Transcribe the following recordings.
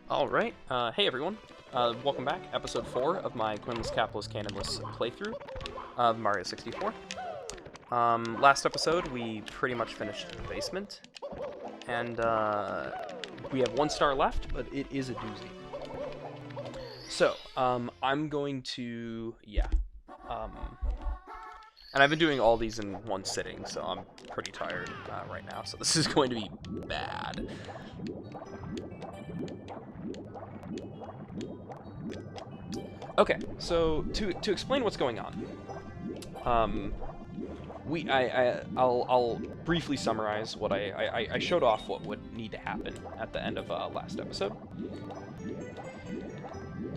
Alright, hey everyone. Welcome back. Episode 4 of my Coinless Capless Cannonless playthrough of Mario 64. Last episode, we pretty much finished the basement. And, we have 1 star left, but it is a doozy. So, I'm going to... and I've been doing all these in one sitting, so I'm pretty tired right now. So this is going to be bad. Okay, so to explain what's going on, I'll briefly summarize what I showed off what would need to happen at the end of last episode,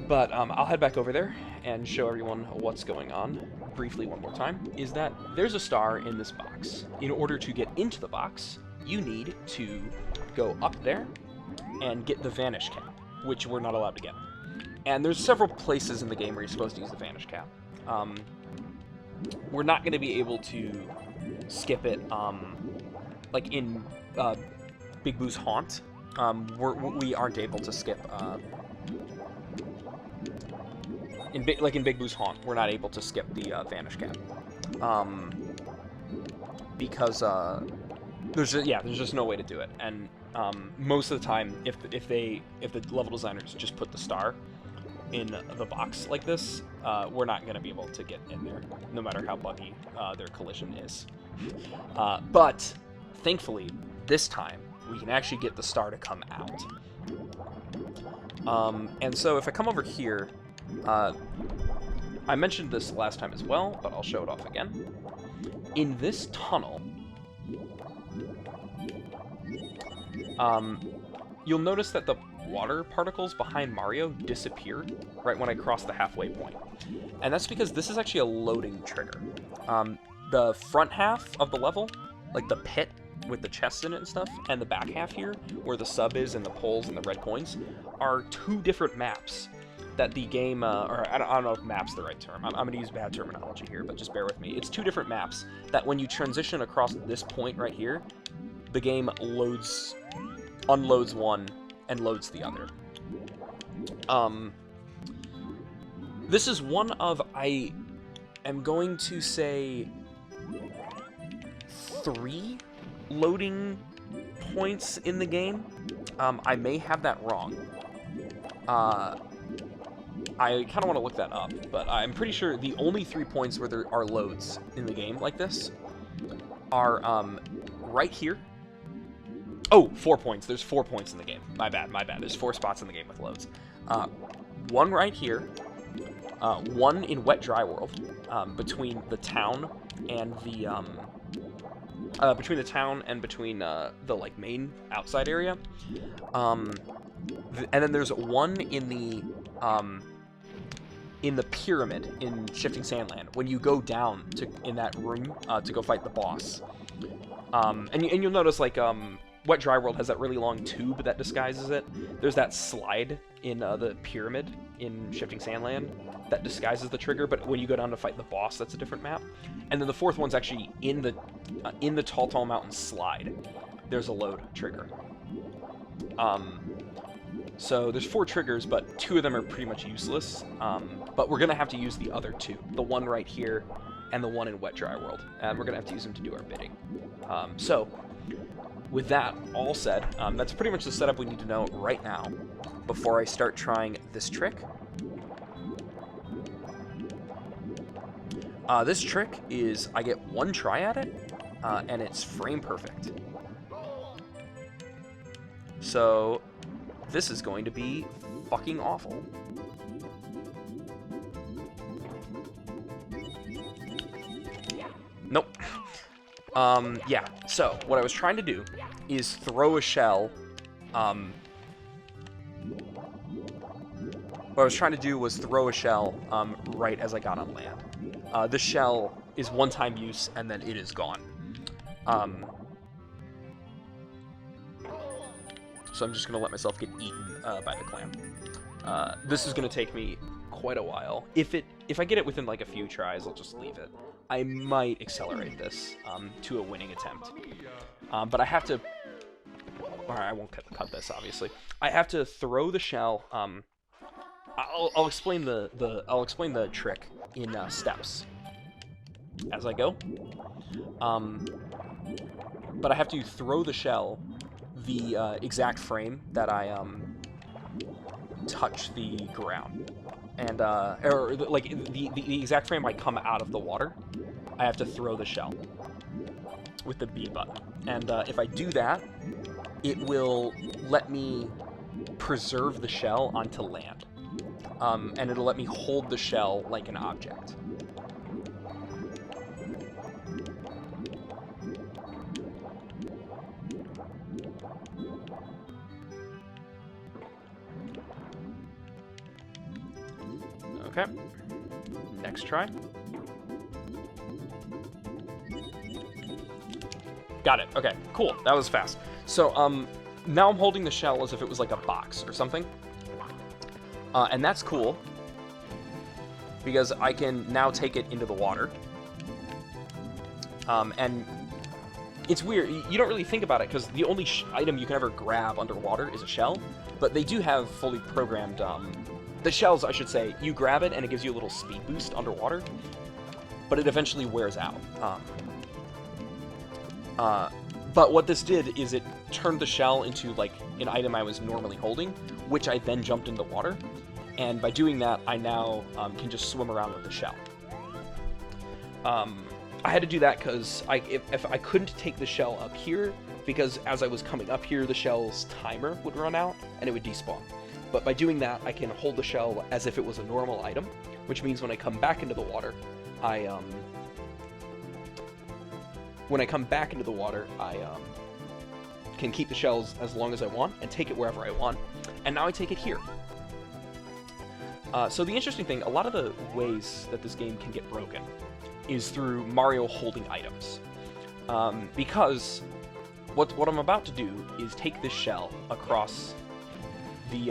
but I'll head back over there and show everyone what's going on briefly one more time. Is that there's a star in this box. In order to get into the box, you need to go up there and get the vanish cap, which we're not allowed to get. And there's several places in the game where you're supposed to use the vanish cap. We're not going to be able to skip it, like in Big Boo's Haunt. We aren't able to skip, in Big Boo's Haunt, we're not able to skip the vanish cap. Because there's just no way to do it. And most of the time, if the level designers just put the star in the box like this, we're not going to be able to get in there, no matter how buggy their collision is. But thankfully, this time we can actually get the star to come out. And so if I come over here, I mentioned this last time as well, but I'll show it off again. In this tunnel, you'll notice that the water particles behind Mario disappeared right when I crossed the halfway point. And that's because this is actually a loading trigger. The front half of the level, like the pit with the chests in it and stuff, and the back half here, where the sub is and the poles and the red coins, are 2 different maps that the game, or I don't know if map's the right term. I'm going to use bad terminology here, but just bear with me. It's 2 different maps that when you transition across this point right here, the game unloads one and loads the other. This is one of, I am going to say, 3 loading points in the game. I may have that wrong. I kind of want to look that up, but I'm pretty sure the only 3 points where there are loads in the game like this are right here. Oh, 4 points. There's 4 points in the game. My bad. There's 4 spots in the game with loads. 1 right here. 1 in Wet Dry World, between the town and the between the like main outside area. And then there's 1 in the pyramid in Shifting Sandland when you go down in that room to go fight the boss. And you'll notice like Wet Dry World has that really long tube that disguises it. There's that slide in the pyramid in Shifting Sandland that disguises the trigger, but when you go down to fight the boss, that's a different map. And then the 4th one's actually in the Tall Mountain slide. There's a load trigger. So there's 4 triggers, but 2 of them are pretty much useless. But we're gonna have to use the other 2, the 1 right here and the 1 in Wet Dry World, and we're gonna have to use them to do our bidding. So with that all said, that's pretty much the setup we need to know right now before I start trying this trick. This trick is I get 1 try at it, and it's frame perfect. So this is going to be fucking awful. Nope. Yeah, so what I was trying to do is throw a shell, right as I got on land. The shell is 1-time use, and then it is gone. So I'm just going to let myself get eaten by the clam. This is going to take me quite a while. If I get it within like a few tries, I'll just leave it. I might accelerate this to a winning attempt. But I have to Or I won't cut this, obviously. I have to throw the shell. I'll explain the trick in steps as I go. But I have to throw the shell the exact frame that I touch the ground, and or like the exact frame I come out of the water. I have to throw the shell with the B button, and if I do that, it will let me preserve the shell onto land, and it'll let me hold the shell like an object. Okay, next try. Got it. Okay, cool. That was fast. So, now I'm holding the shell as if it was like a box or something. And that's cool, because I can now take it into the water. And it's weird. You don't really think about it, because the only item you can ever grab underwater is a shell. But they do have fully programmed... the shells, I should say, you grab it and it gives you a little speed boost underwater, but it eventually wears out. But what this did is it turned the shell into like an item I was normally holding, which I then jumped into the water, and by doing that, I now can just swim around with the shell. I had to do that because if I couldn't take the shell up here, because as I was coming up here, the shell's timer would run out and it would despawn. But by doing that, I can hold the shell as if it was a normal item, which means when I come back into the water, I can keep the shells as long as I want and take it wherever I want. And now I take it here. So the interesting thing, a lot of the ways that this game can get broken is through Mario holding items. Because what I'm about to do is take this shell across the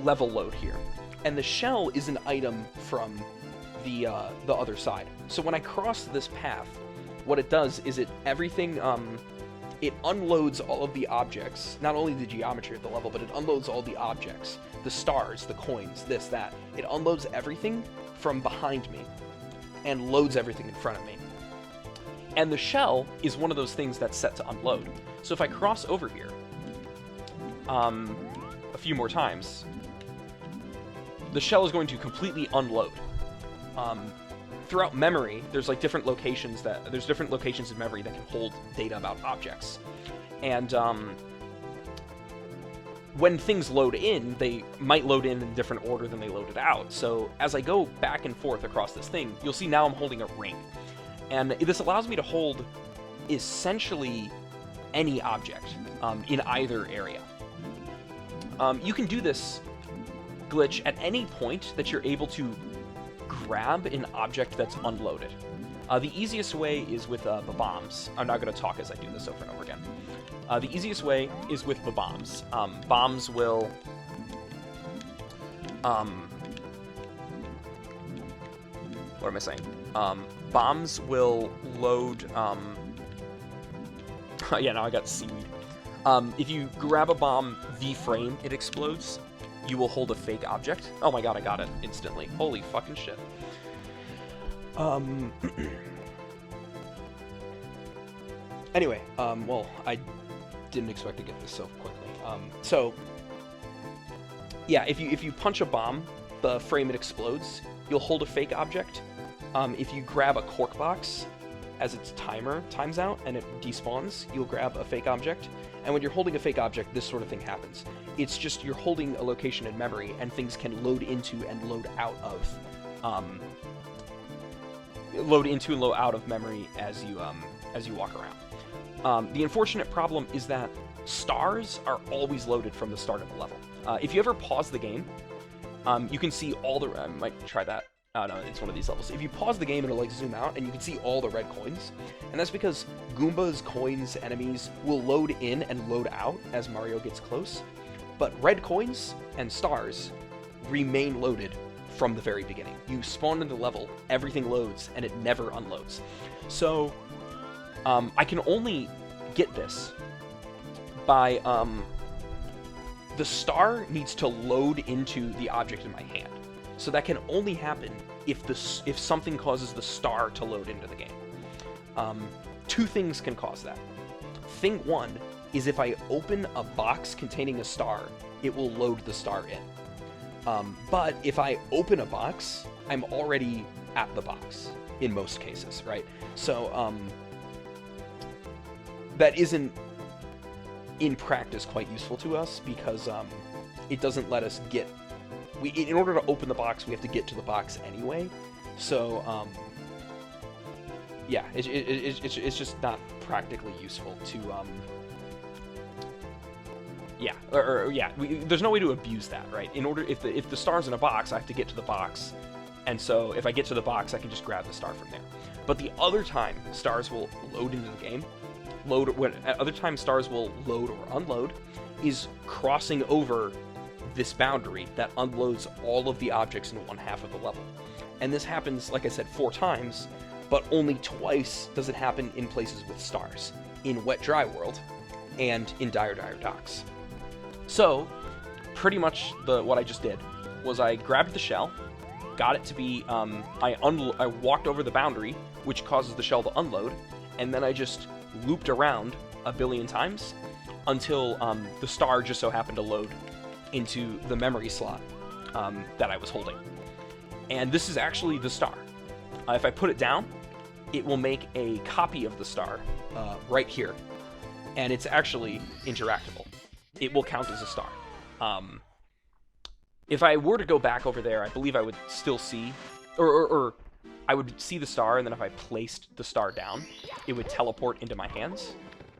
level load here, and the shell is an item from the other side. So when I cross this path, what it does is it unloads all of the objects, not only the geometry of the level, but it unloads all the objects, the stars, the coins, this, that. It unloads everything from behind me and loads everything in front of me. And the shell is one of those things that's set to unload. So if I cross over here a few more times, the shell is going to completely unload. Throughout memory, there's like different locations in memory that can hold data about objects. And when things load in, they might load in a different order than they loaded out. So as I go back and forth across this thing, you'll see now I'm holding a ring. And this allows me to hold essentially any object in either area. You can do this glitch at any point that you're able to grab an object that's unloaded. The easiest way is with the bombs. I'm not going to talk as I do this over and over again. The easiest way is with the bombs. Bombs will... what am I saying? Bombs will load... yeah, now I got seaweed. If you grab a bomb V-frame, it explodes. You will hold a fake object. Oh my god, I got it instantly. Holy fucking shit. Anyway, well, I didn't expect to get this so quickly. So, yeah, if you punch a bomb, the frame it explodes, you'll hold a fake object. If you grab a cork box as its timer times out and it despawns, you'll grab a fake object. And when you're holding a fake object, this sort of thing happens. It's just you're holding a location in memory, and things can load into and load out of memory as you walk around. The unfortunate problem is that stars are always loaded from the start of the level. If you ever pause the game, you can see all the... I might try that. Oh, no, it's one of these levels. If you pause the game, it'll like zoom out, and you can see all the red coins. And that's because Goombas, coins, enemies will load in and load out as Mario gets close. But red coins and stars remain loaded from the very beginning. You spawn into the level, everything loads, and it never unloads. So, I can only get this by, the star needs to load into the object in my hand. So that can only happen if something causes the star to load into the game. Two things can cause that. Thing one is if I open a box containing a star, it will load the star in. But if I open a box, I'm already at the box in most cases, right? So that isn't in practice quite useful to us because it doesn't let us get. In order to open the box, we have to get to the box anyway. So yeah, it's just not practically useful to there's no way to abuse that, right? In order, if the star's in a box, I have to get to the box, and so if I get to the box, I can just grab the star from there. But the other time stars will load into the game, other times stars will load or unload, is crossing over this boundary that unloads all of the objects in one half of the level. And this happens, like I said, 4 times, but only twice does it happen in places with stars, in Wet Dry World and in Dire Docks. So, pretty much what I just did was I grabbed the shell, got it to be, I walked over the boundary, which causes the shell to unload, and then I just looped around a billion times until the star just so happened to load into the memory slot that I was holding. And this is actually the star. If I put it down, it will make a copy of the star right here, and it's actually interactable. It will count as a star. If I were to go back over there, I believe I would still see, or I would see the star, and then if I placed the star down, it would teleport into my hands.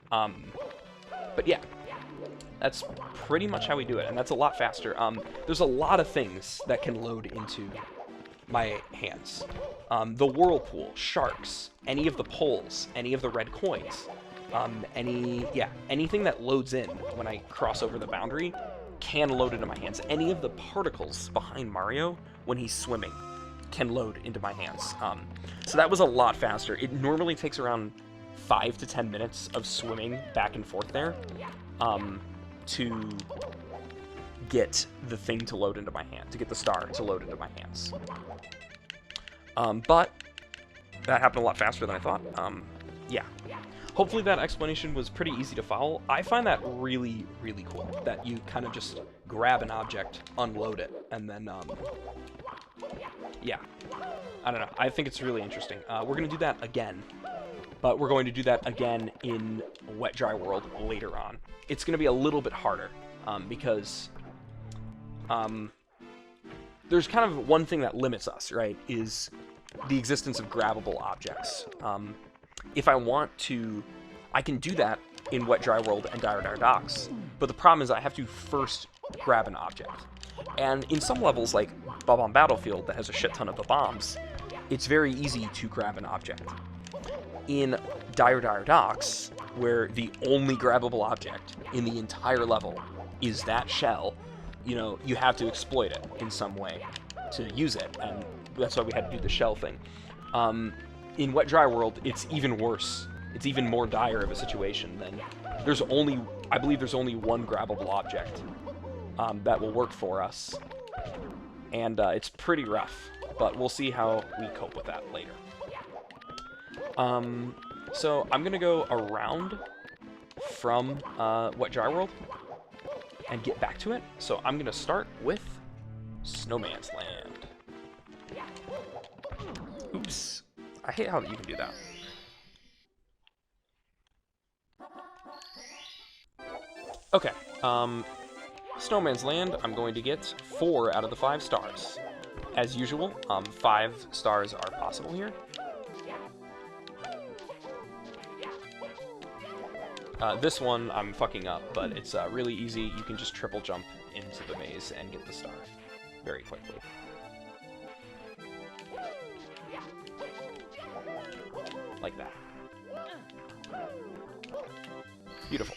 But yeah, that's pretty much how we do it, and that's a lot faster. There's a lot of things that can load into my hands. The whirlpool, sharks, any of the poles, any of the red coins, anything that loads in when I cross over the boundary can load into my hands. Any of the particles behind Mario when he's swimming can load into my hands. So that was a lot faster. It normally takes around 5 to 10 minutes of swimming back and forth there to get the thing to load into my hand, to get the star to load into my hands. But that happened a lot faster than I thought. Yeah. Hopefully that explanation was pretty easy to follow. I find that really, really cool, that you kind of just grab an object, unload it, and then, yeah. I don't know. I think it's really interesting. We're going to do that again, but we're going to do that again in Wet Dry World later on. It's going to be a little bit harder, because there's kind of one thing that limits us, right, is the existence of grabbable objects. If I want to, I can do that in Wet Dry World and Dire Docks, but the problem is I have to first grab an object. And in some levels, like Bob-omb Battlefield, that has a shit ton of the bombs, it's very easy to grab an object. In Dire Docks, where the only grabbable object in the entire level is that shell, you know, you have to exploit it in some way to use it, and that's why we had to do the shell thing. In Wet Dry World, it's even worse. It's even more dire of a situation than... I believe there's only one grabbable object that will work for us. And it's pretty rough, but we'll see how we cope with that later. So I'm going to go around from Wet Dry World and get back to it. So I'm going to start with Snowman's Land. Oops. I hate how you can do that. Okay, Snowman's Land, I'm going to get 4 out of the 5 stars. As usual, 5 stars are possible here. This one I'm fucking up, but it's really easy. You can just triple jump into the maze and get the star very quickly. Like that. Beautiful.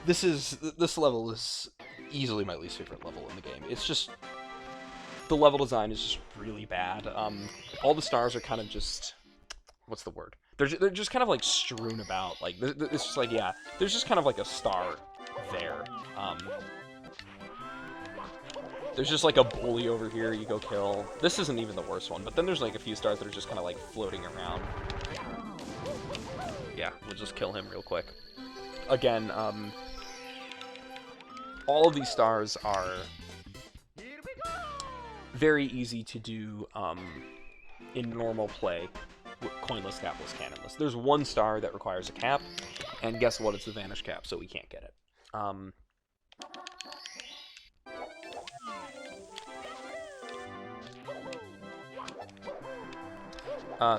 This level is easily my least favorite level in the game. It's just, the level design is just really bad. All the stars are kind of just, what's the word? They're just kind of like strewn about. Like it's just like, yeah, there's just kind of like a star there. There's just like a bully over here you go kill. This isn't even the worst one, but then there's like a few stars that are just kind of like floating around. Yeah, we'll just kill him real quick. Again, all of these stars are very easy to do in normal play with Coinless Capless Cannonless. There's one star that requires a cap, and guess what? It's the Vanish Cap, so we can't get it.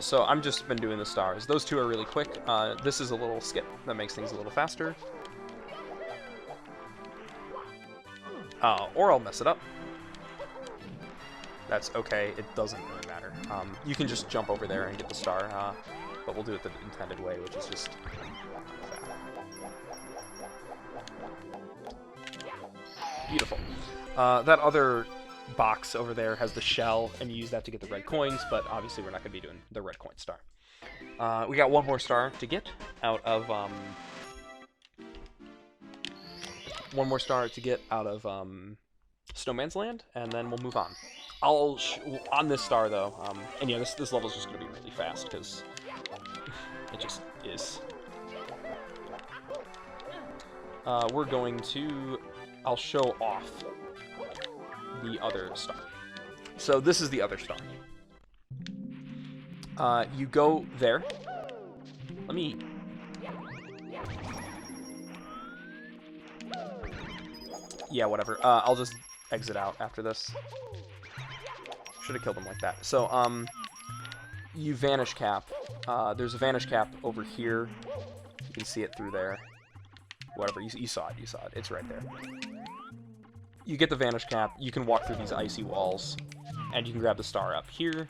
So I'm just been doing the stars. Those two are really quick. This is a little skip that makes things a little faster. Or I'll mess it up. That's okay. It doesn't really matter. You can just jump over there and get the star, but we'll do it the intended way, which is just that. Beautiful. That other box over there has the shell, and you use that to get the red coins, but obviously we're not going to be doing the red coin star. We got one more star to get out of Snowman's Land, and then we'll move on. On this star though, and yeah, this level's just going to be really fast because it just is. We're going to, I'll show off the other star. So this is the other star. You go there. Let me... Yeah, whatever. I'll just exit out after this. Should have killed him like that. So, you Vanish Cap. There's a Vanish Cap over here. You can see it through there. Whatever, you saw it, It's right there. You get the Vanish Cap, you can walk through these icy walls, and you can grab the star up here,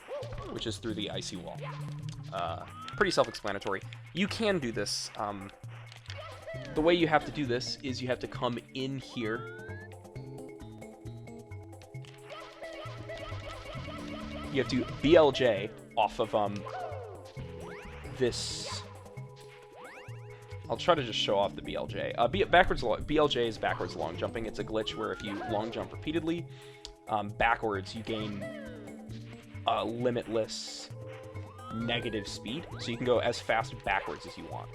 which is through the icy wall. Pretty self-explanatory. You can do this. The way you have to do this is you have to come in here. You have to BLJ off of this. I'll try to just show off the BLJ. BLJ is backwards long jumping. It's a glitch where if you long jump repeatedly, backwards, you gain limitless negative speed. So you can go as fast backwards as you want.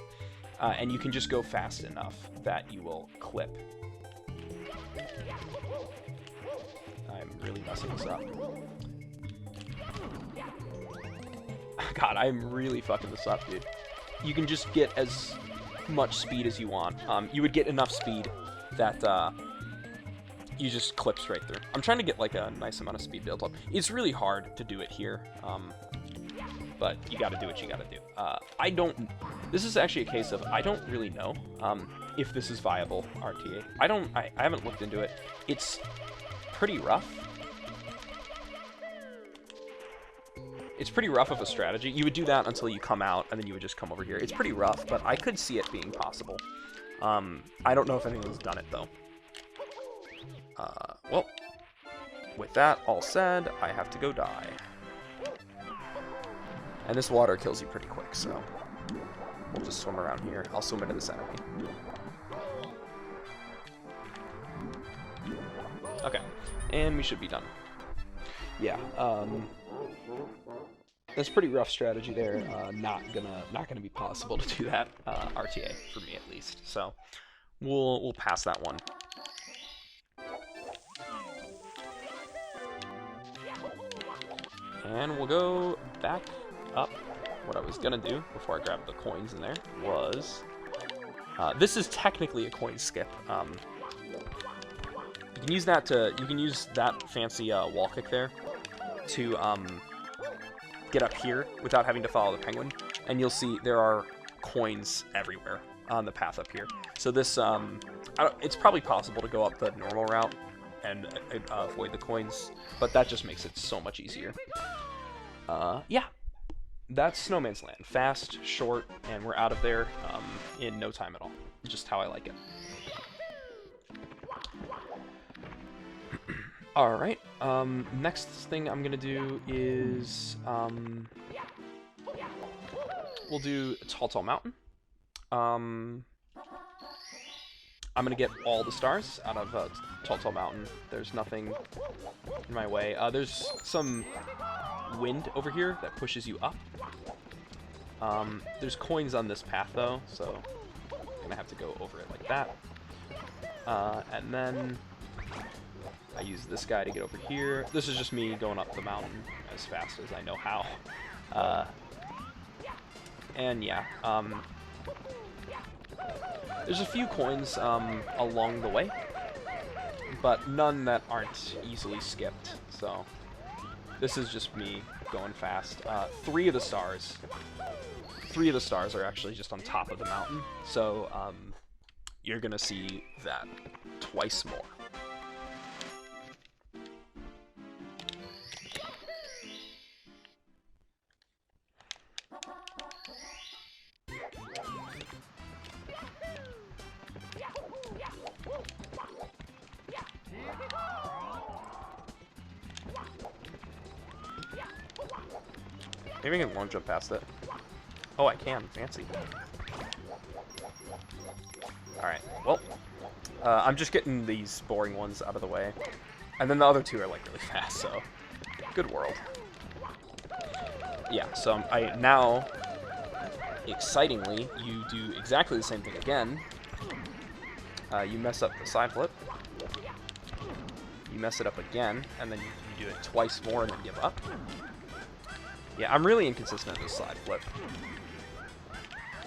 And you can just go fast enough that you will clip. I'm really messing this up. God, I'm really fucking this up, dude. You can just get as much speed as you want. You would get enough speed that you just clip straight through. I'm trying to get like a nice amount of speed built up. It's really hard to do it here, but you gotta do what you gotta do. This is actually a case of I don't really know if this is viable RTA. I haven't looked into it. It's pretty rough. It's pretty rough of a strategy. You would do that until you come out, and then you would just come over here. It's pretty rough, but I could see it being possible. I don't know if anyone's done it, though. Well, with that all said, I have to go die. And this water kills you pretty quick, so we'll just swim around here. I'll swim into this enemy. Okay, and we should be done. Yeah, that's pretty rough strategy there. Not gonna be possible to do that RTA for me at least. So we'll pass that one. And we'll go back up. What I was gonna do before I grabbed the coins in there was this is technically a coin skip. You can use that fancy wall kick there to get up here without having to follow the penguin, and you'll see there are coins everywhere on the path up here. So this, it's probably possible to go up the normal route and avoid the coins, but that just makes it so much easier. Yeah, that's Snowman's Land. Fast, short, and we're out of there in no time at all. Just how I like it. Alright, next thing I'm gonna do is, we'll do Tall Mountain. I'm gonna get all the stars out of Tall Mountain. There's nothing in my way. There's some wind over here that pushes you up. There's coins on this path though, so I'm gonna have to go over it like that. And then I use this guy to get over here. This is just me going up the mountain as fast as I know how. And yeah, there's a few coins along the way, but none that aren't easily skipped, so this is just me going fast. Three of the stars are actually just on top of the mountain, so you're gonna see that twice more. Maybe I can long jump past it. Oh, I can. Fancy. Alright, well, I'm just getting these boring ones out of the way. And then the other two are, like, really fast, so good world. Yeah, so now, excitingly, you do exactly the same thing again. You mess up the side flip. You mess it up again, and then you do it twice more and then give up. Yeah, I'm really inconsistent with this side flip.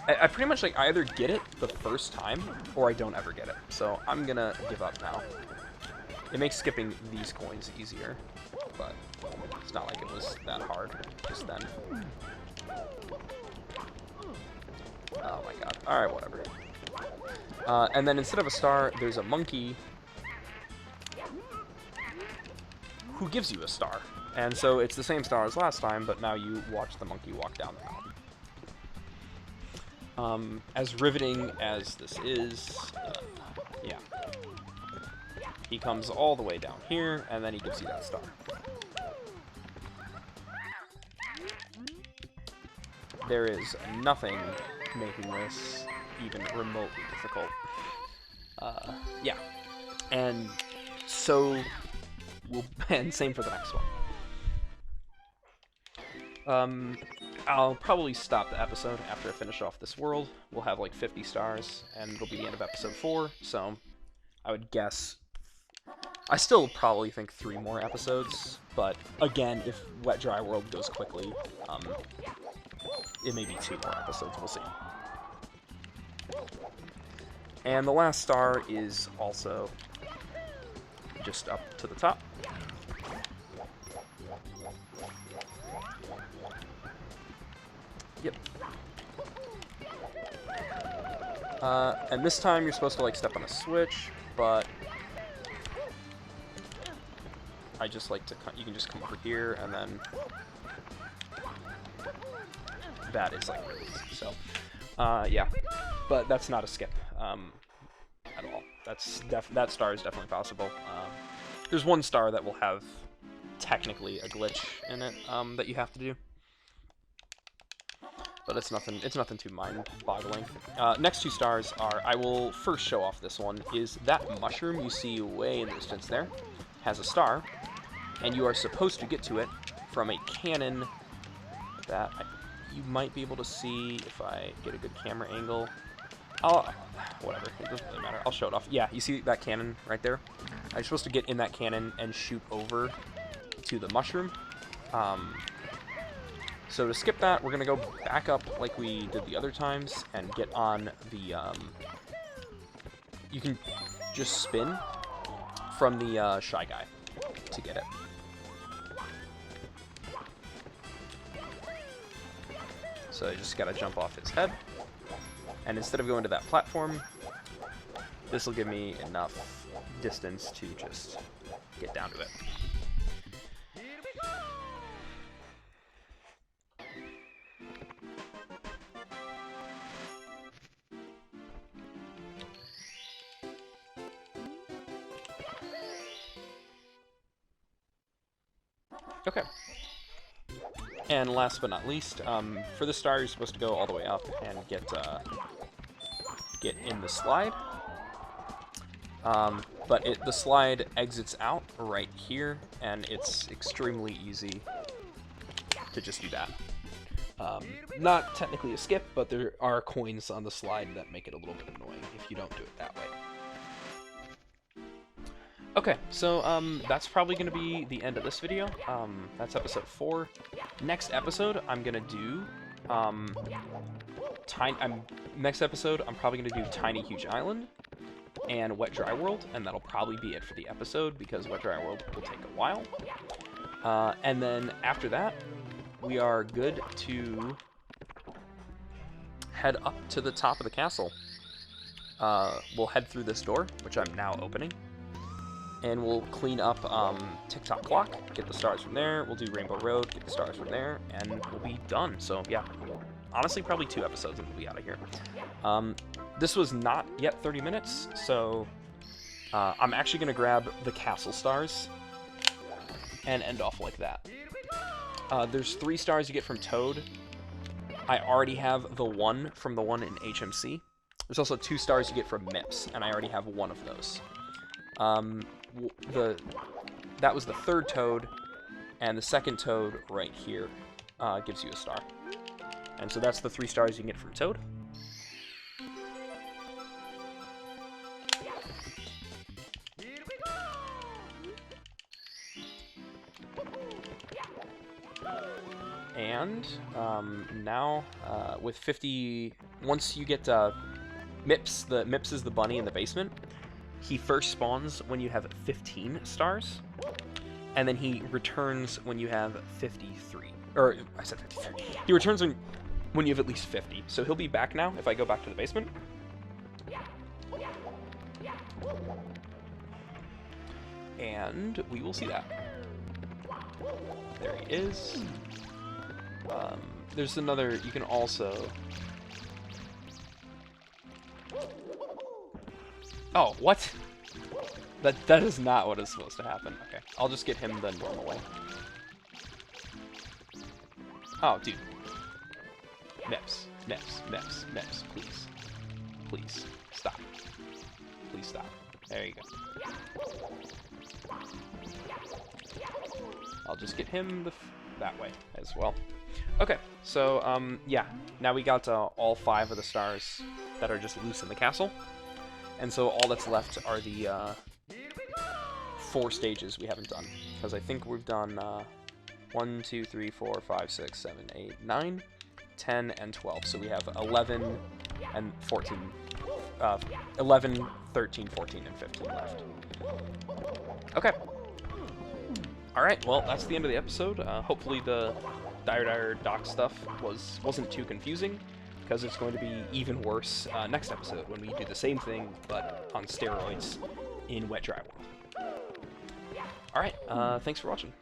I pretty much, like, I either get it the first time, or I don't ever get it. So I'm gonna give up now. It makes skipping these coins easier, but it's not like it was that hard just then. Oh my god. Alright, whatever. And then instead of a star, there's a monkey who gives you a star. And so it's the same star as last time, but now you watch the monkey walk down the mountain. As riveting as this is, yeah. He comes all the way down here, and then he gives you that star. There is nothing making this even remotely difficult. Yeah. And so, and same for the next one. I'll probably stop the episode after I finish off this world. We'll have like 50 stars, and it'll be the end of episode 4, so I would guess... I still probably think 3 more episodes, but again, if Wet Dry World goes quickly, it may be 2 more episodes, we'll see. And the last star is also just up to the top. Yep. And this time you're supposed to like step on a switch, but I just like to, you can just come over here and then that is like really easy. So, yeah, but that's not a skip at all. That star is definitely possible. There's one star that will have technically a glitch in it that you have to do. But it's nothing too mind-boggling. Next 2 stars are, I will first show off this one, is that mushroom you see way in the distance there has a star, and you are supposed to get to it from a cannon that you might be able to see if I get a good camera angle. Whatever, it doesn't really matter. I'll show it off. Yeah, you see that cannon right there? I'm supposed to get in that cannon and shoot over to the mushroom. So to skip that, we're going to go back up like we did the other times and get on the, you can just spin from the Shy Guy to get it. So you just got to jump off his head. And instead of going to that platform, this will give me enough distance to just get down to it. Okay. And last but not least, for the star, you're supposed to go all the way up and get in the slide. But the slide exits out right here, and it's extremely easy to just do that. Not technically a skip, but there are coins on the slide that make it a little bit annoying if you don't do it that way. Okay, so that's probably going to be the end of this video. That's episode 4. Next episode, I'm going to do next episode, I'm probably going to do Tiny Huge Island and Wet Dry World, and that'll probably be it for the episode because Wet Dry World will take a while. And then after that, we are good to head up to the top of the castle. We'll head through this door, which I'm now opening, and we'll clean up Tick-Tock Clock, get the stars from there. We'll do Rainbow Road, get the stars from there, and we'll be done. So yeah, honestly, probably 2 episodes and we'll be out of here. This was not yet 30 minutes, so I'm actually going to grab the castle stars and end off like that. There's 3 stars you get from Toad. I already have the 1 from the one in HMC. There's also 2 stars you get from Mips, and I already have 1 of those. That was the 3rd Toad, and the 2nd Toad right here gives you a star. And so that's the 3 stars you can get from Toad. And now, with 50, once you get Mips, Mips is the bunny in the basement. He first spawns when you have 15 stars, and then he returns when you have 53. Or, I said 53. He returns when you have at least 50. So he'll be back now if I go back to the basement. And we will see that. There he is. There's another, you can also... Oh, what? That is not what is supposed to happen. Okay, I'll just get him the normal way. Oh, dude. Mips, Mips, Mips, Mips, please. Please, stop. Please stop. There you go. I'll just get him that way as well. Okay, so, yeah. Now we got all 5 of the stars that are just loose in the castle. And so all that's left are the 4 stages we haven't done. Because I think we've done 1, 2, 3, 4, 5, 6, 7, 8, 9, 10, and 12. So we have 11 and 14, 11, 13, 14, and 15 left. Okay. Alright, well, that's the end of the episode. Hopefully the Dire Dock stuff wasn't too confusing, because it's going to be even worse next episode when we do the same thing, but on steroids in Wet Dry World. Alright, thanks for watching.